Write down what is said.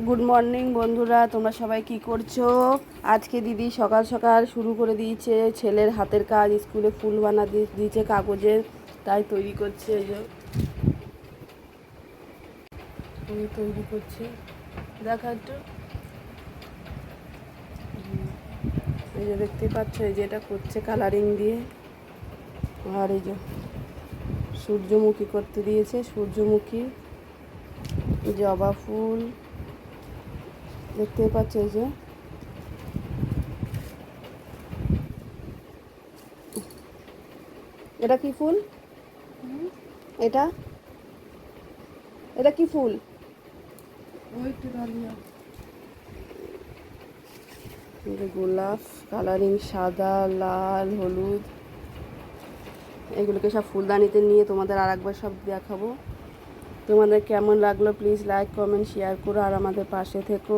Good morning বন্ধুরা, তোমরা সবাই কি করছো? আজকে দিদি সকাল সকাল শুরু করে দিয়েছে ছেলের হাতের কাজ। স্কুলে ফুল বানা দিয়েছে কাগজের, তাই তৈরি করছে। এই যে তৈরি করছে, দেখা একটু। এই যে দেখতে পাচ্ছ, এই যে এটা করছে কালারিং দিয়ে। আর এই যে সূর্যমুখী করতে দিয়েছে, সূর্যমুখী, জবা ফুল দেখতে পাচ্ছ। এই যে এটা কি ফুল? এটা এটা কি ফুল? গোলাপ কালারিং, সাদা, লাল, হলুদ, এগুলোকে সব ফুলদানিতে নিয়ে তোমাদের আর একবার সব দেখাবো। তোমাদের কেমন লাগলো প্লিজ লাইক কমেন্ট শেয়ার করো, আর আমাদের পাশে থেকো।